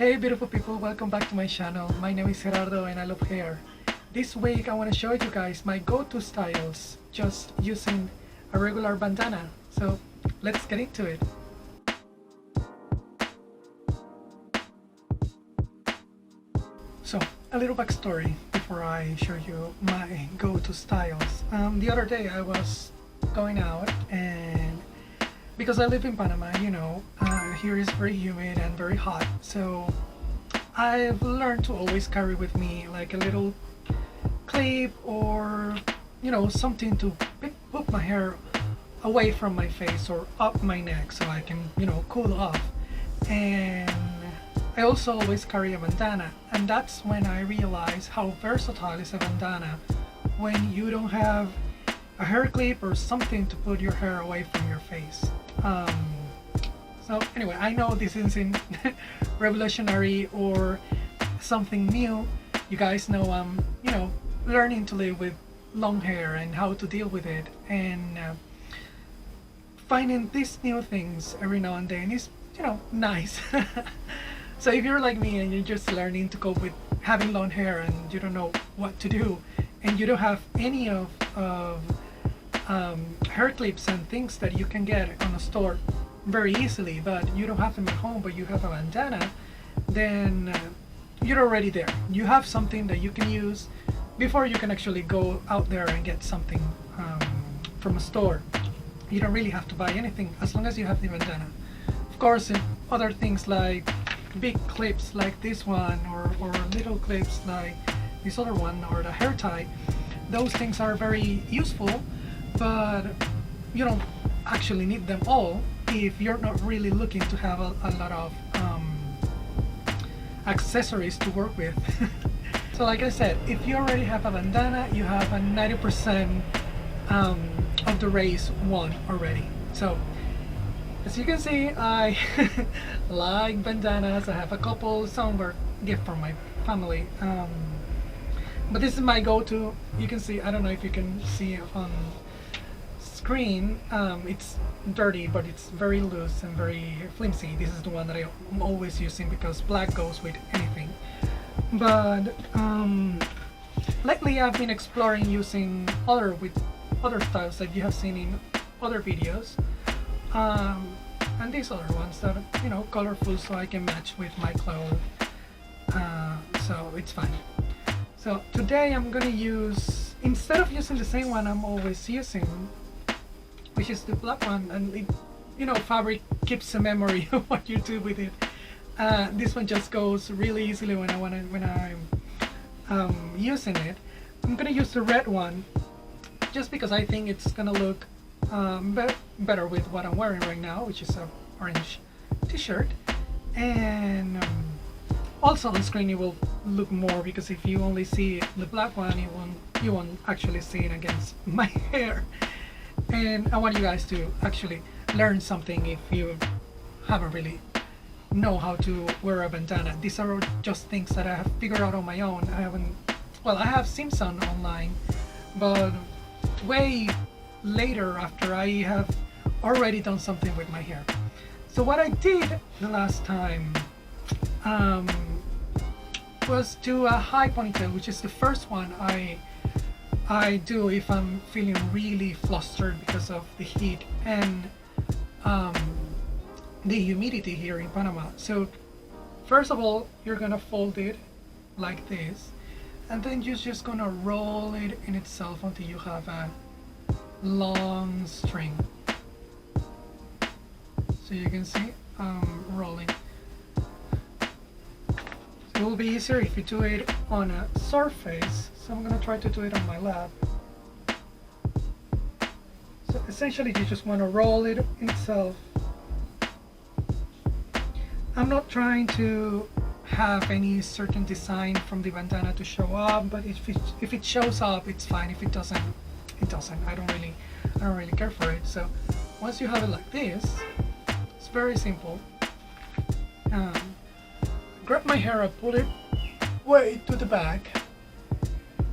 Hey beautiful people, welcome back to my channel. My name is Gerardo and I love hair. This week I want to show you guys my go-to styles just using a regular bandana. So let's get into it. So a little backstory before I show you my go-to styles. The other day I was going out and because I live in Panama, here is very humid and very hot, so I've learned to always carry with me like a little clip or something to put my hair away from my face or up my neck so I can cool off. And I also always carry a bandana, and that's when I realized how versatile is a bandana when you don't have a hair clip or something to put your hair away from your face. So anyway, I know this isn't revolutionary or something new. You guys know I'm learning to live with long hair and how to deal with it, and finding these new things every now and then is nice. So if you're like me and you're just learning to cope with having long hair and you don't know what to do and you don't have any of hair clips and things that you can get on a store very easily, but you don't have them at home, but you have a bandana, then you're already there. You have something that you can use before you can actually go out there and get something from a store. You don't really have to buy anything as long as you have the bandana. Of course, other things like big clips like this one or little clips like this other one or the hair tie, those things are very useful, but you don't actually need them all if you're not really looking to have a lot of accessories to work with. So like I said, if you already have a bandana, you have a 90% of the race won already. So as you can see, I like bandanas. I have a couple, some were gift from my family, but this is my go-to. You can see, I don't know if you can see on screen, it's dirty, but it's very loose and very flimsy. This is the one that I'm always using because black goes with anything. But lately I've been exploring using other styles that you have seen in other videos, and these other ones that are colorful so I can match with my clothes, so it's fine. So today I'm gonna use, instead of using the same one I'm always using, which is the black one, and fabric keeps a memory of what you do with it. This one just goes really easily when I'm using it. I'm gonna use the red one just because I think it's gonna look better with what I'm wearing right now, which is a orange t-shirt, and also on screen it will look more, because if you only see the black one, you won't actually see it against my hair. And I want you guys to actually learn something if you haven't really know how to wear a bandana. These are just things that I have figured out on my own. I have seen some online, but way later after I have already done something with my hair. So what I did the last time was do a high ponytail, which is the first one I do if I'm feeling really flustered because of the heat and the humidity here in Panama. So first of all, you're gonna fold it like this, and then you're just gonna roll it in itself until you have a long string. So you can see rolling. It will be easier if you do it on a surface, so I'm gonna try to do it on my lap. So essentially you just want to roll it in itself. I'm not trying to have any certain design from the bandana to show up, but if it shows up, it's fine. If it doesn't, it doesn't. I don't really care for it. So once you have it like this, it's very simple. Grab my hair up, pull it way to the back,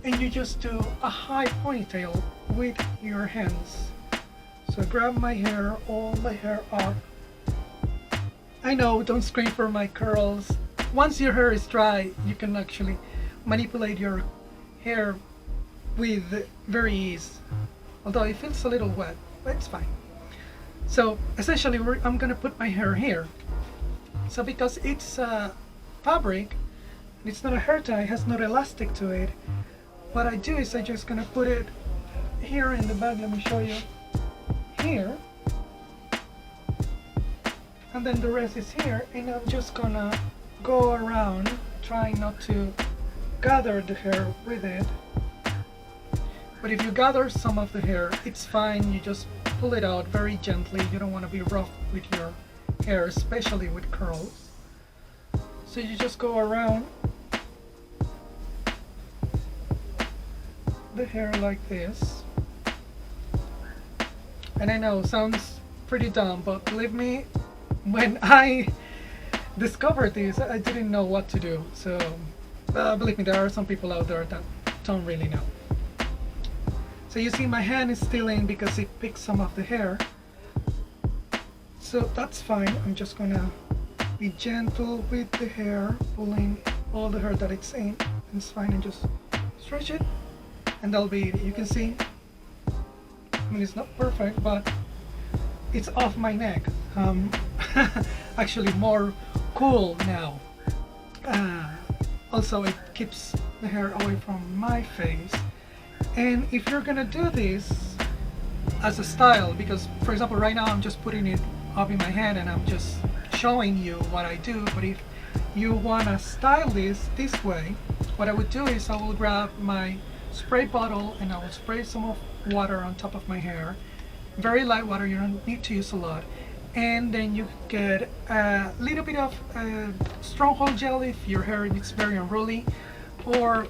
and you just do a high ponytail with your hands. So grab my hair, all my hair up. I know, don't scream for my curls. once your hair is dry, you can actually manipulate your hair with very ease. Although it feels a little wet, but it's fine. So essentially, I'm gonna put my hair here. So because it's fabric, it's not a hair tie, it has no elastic to it. What I do is I just gonna put it here in the bag. Let me show you. Here, and then the rest is here, and I'm just gonna go around trying not to gather the hair with it. But if you gather some of the hair, it's fine. You just pull it out very gently. You don't want to be rough with your hair, especially with curls. So you just go around the hair like this. And I know, sounds pretty dumb, but believe me, when I discovered this, I didn't know what to do. So believe me, there are some people out there that don't really know. So you see my hand is still in because it picked some of the hair. So that's fine. I'm just gonna be gentle with the hair, pulling all the hair that it's in. It's fine, and just stretch it, and that'll be it. You can see, I mean, it's not perfect, but it's off my neck. Actually more cool now. Also, it keeps the hair away from my face. And if you're gonna do this as a style, because for example right now I'm just putting it up in my hand and I'm just showing you what I do, but if you wanna style this way, what I would do is I will grab my spray bottle and I will spray some of water on top of my hair. Very light water, you don't need to use a lot. And then you get a little bit of stronghold gel if your hair is very unruly, or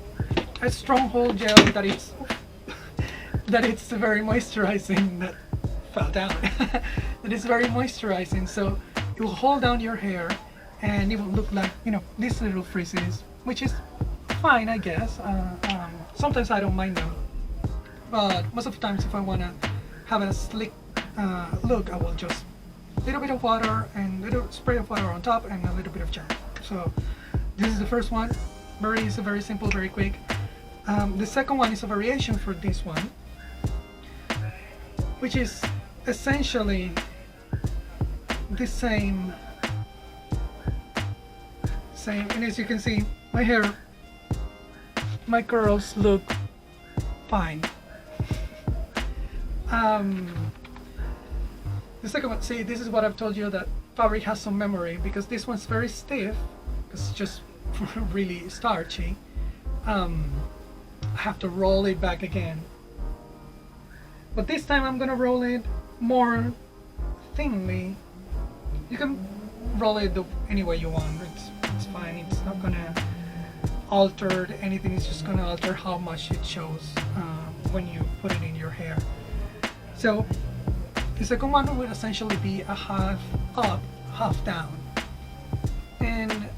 a stronghold gel that it's very moisturizing. That fell down. That is very moisturizing, so it will hold down your hair and it will look like, you know, these little frizzes, which is fine, I guess. Sometimes I don't mind them, but most of the times if I want to have a slick look, I will just a little bit of water and a little spray of water on top and a little bit of gel. So this is the first one. Very easy, very simple, very quick. The second one is a variation for this one, which is essentially the same, and as you can see, my hair, my curls look fine. The second one, see, this is what I've told you, that fabric has some memory, because this one's very stiff, it's just really starchy. I have to roll it back again, but this time I'm gonna roll it more thinly. You can roll it any way you want, it's fine. It's not gonna alter anything, it's just gonna alter how much it shows when you put it in your hair. So the second one would essentially be a half up, half down. And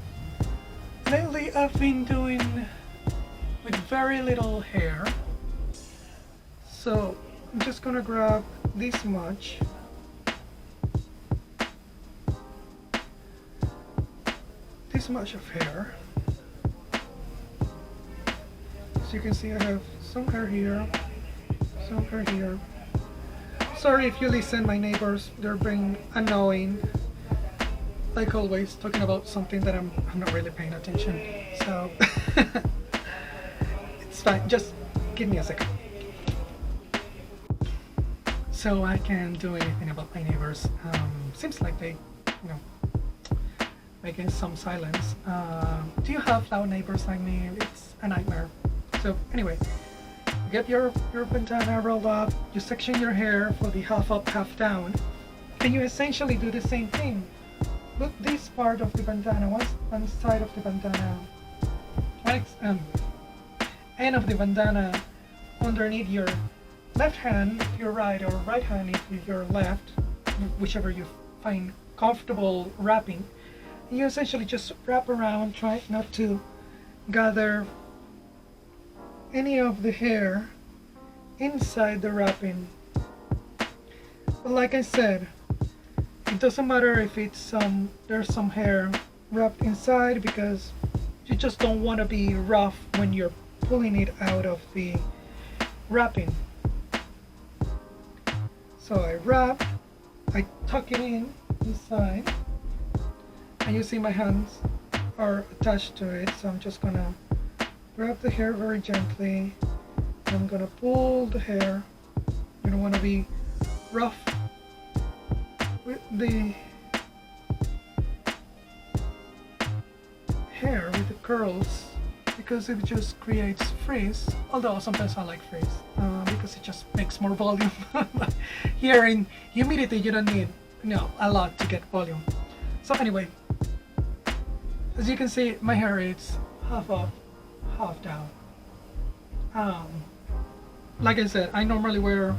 lately I've been doing with very little hair. So I'm just gonna grab this much. This much of hair. So you can see I have some hair here, some hair here. Sorry if you listen, my neighbors, they're being annoying. Like always, talking about something that I'm not really paying attention. So it's fine, just give me a second. So I can't do anything about my neighbors. Seems like they, you know, making some silence. Do you have loud neighbors like me? It's a nightmare. So anyway, get your bandana rolled up, you section your hair for the half up, half down, and you essentially do the same thing. Put this part of the bandana, one side of the bandana, end of the bandana underneath your left hand if you're right, or right hand if you're left, whichever you find comfortable wrapping. And you essentially just wrap around, try not to gather any of the hair inside the wrapping. But like I said, it doesn't matter if it's there's some hair wrapped inside because you just don't want to be rough when you're pulling it out of the wrapping. So I wrap, I tuck it in inside, and you see my hands are attached to it, so I'm just gonna grab the hair very gently. I'm gonna pull the hair. You don't want to be rough with the hair, with the curls, because it just creates frizz. Although sometimes I like frizz because it just makes more volume. Here in humidity you don't need a lot to get volume. So anyway, as you can see, my hair is half up, half down. Like I said, I normally wear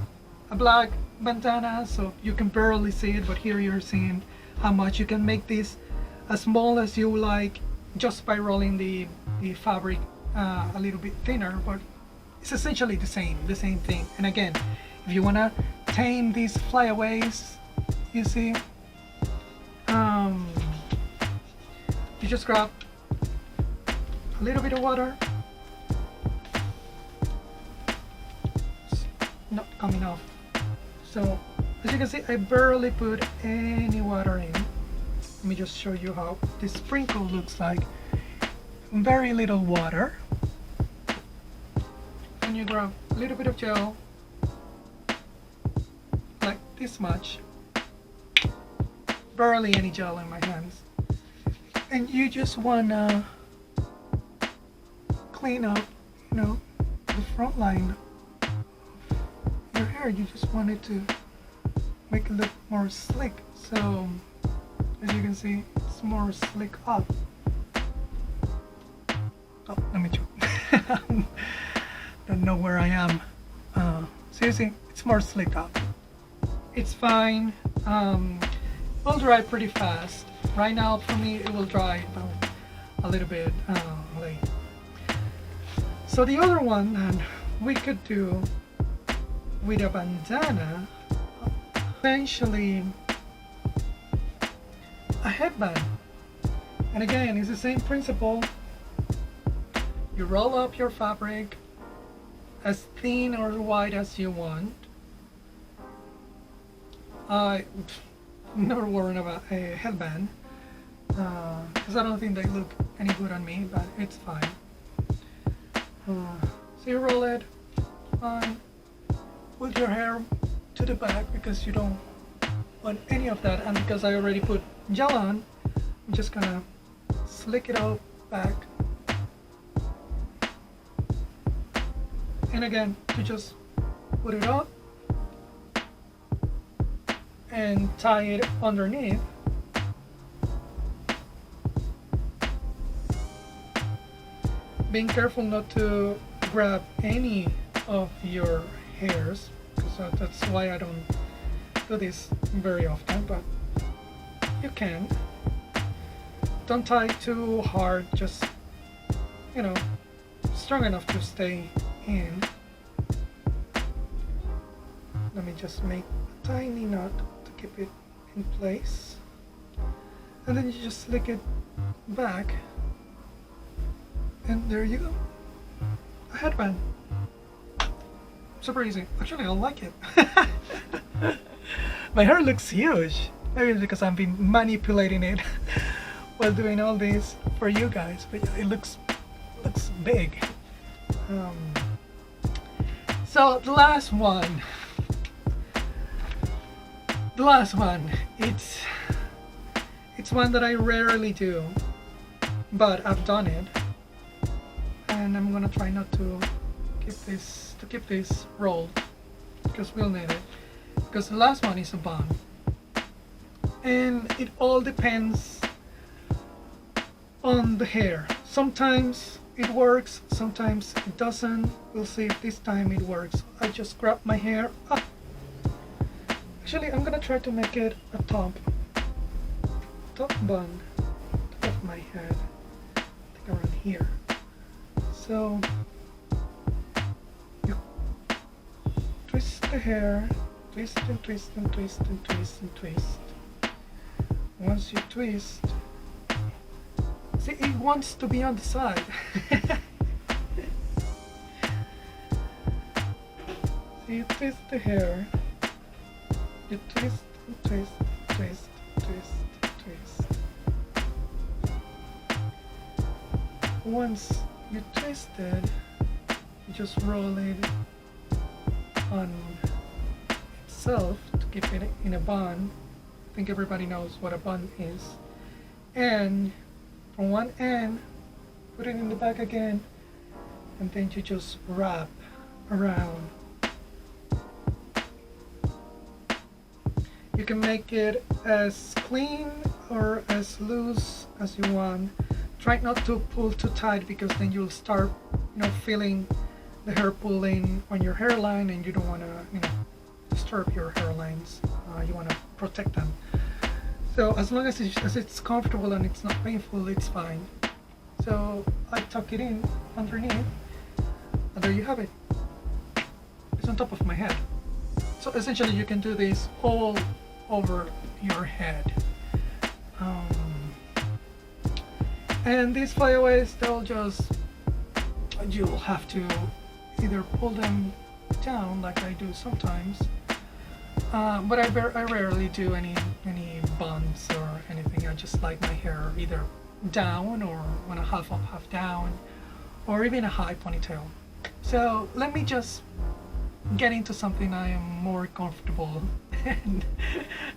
a black bandana, so you can barely see it, but here you're seeing how much you can make this as small as you like just by rolling the fabric a little bit thinner, but it's essentially the same thing. And again, if you want to tame these flyaways, you see, you just grab a little bit of water. It's not coming off. So as you can see, I barely put any water in. Let me just show you how this sprinkle looks like. Very little water. And you grab a little bit of gel, like this much. Barely any gel in my hands. And you just wanna clean up, the front line of your hair. You just want it to make it look more slick. So as you can see, it's more slick up. Oh, let me check. Don't know where I am. So you see, it's more slick up. It's fine. It will dry pretty fast. Right now, for me, it will dry about a little bit late. So the other one that we could do with a bandana, essentially a headband. And again, it's the same principle. You roll up your fabric as thin or wide as you want. I never worried about a headband because I don't think they look any good on me, but it's fine. So you roll it fine with your hair to the back because you don't want any of that, and because I already put gel on, I'm just gonna slick it all back. And again, you just put it up and tie it underneath. Being careful not to grab any of your hairs, because that's why I don't do this very often, but you can. Don't tie too hard, just strong enough to stay in. Let me just make a tiny knot to keep it in place, and then you just slick it back, and there you go, a headband. Super easy. Actually, I like it. My hair looks huge. Maybe it's because I've been manipulating it while doing all this for you guys, but it looks big. So the last one, it's one that I rarely do, but I've done it, and I'm gonna try not to keep this rolled because we'll need it. Because the last one is a bun, and it all depends on the hair. Sometimes it works, sometimes it doesn't. We'll see if this time it works. I just grab my hair up. Actually, I'm gonna try to make it a top bun of my head, I think around here. So you twist the hair, twist and twist and twist and twist and twist. Once you twist, See, it wants to be on the side. See, you twist the hair. You twist, twist, twist, twist, twist. Once you twist it, you just roll it on itself to keep it in a bun. I think everybody knows what a bun is. And from one end, put it in the back again, and then you just wrap around. You can make it as clean or as loose as you want. Try not to pull too tight, because then you'll start, feeling the hair pulling on your hairline, and you don't want to, disturb your hairlines. You want to protect them. So as long as it's comfortable and it's not painful, it's fine. So I tuck it in underneath, and there you have it. It's on top of my head. So essentially you can do this all over your head. And these flyaways, you'll have to either pull them down like I do sometimes, but I rarely do any buns or anything. I just like my hair either down or on a half up, half down, or even a high ponytail. So let me just get into something I am more comfortable and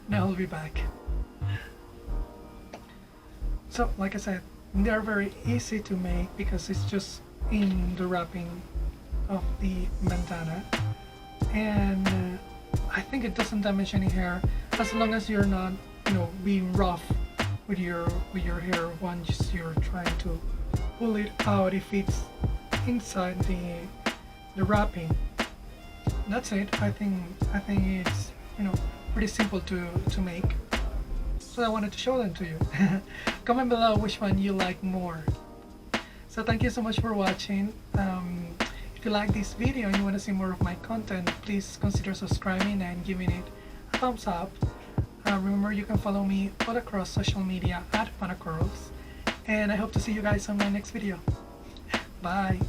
now I'll be back. So like I said, they're very easy to make because it's just in the wrapping of the bandana, and I think it doesn't damage any hair as long as you're not, being rough with your hair once you're trying to pull it out if it's inside the wrapping. That's it. I think it's pretty simple to make. So I wanted to show them to you. Comment below which one you like more. So thank you so much for watching. If you like this video and you want to see more of my content, please consider subscribing and giving it a thumbs up. Remember, you can follow me all across social media at PanaCurls, and I hope to see you guys on my next video. Bye.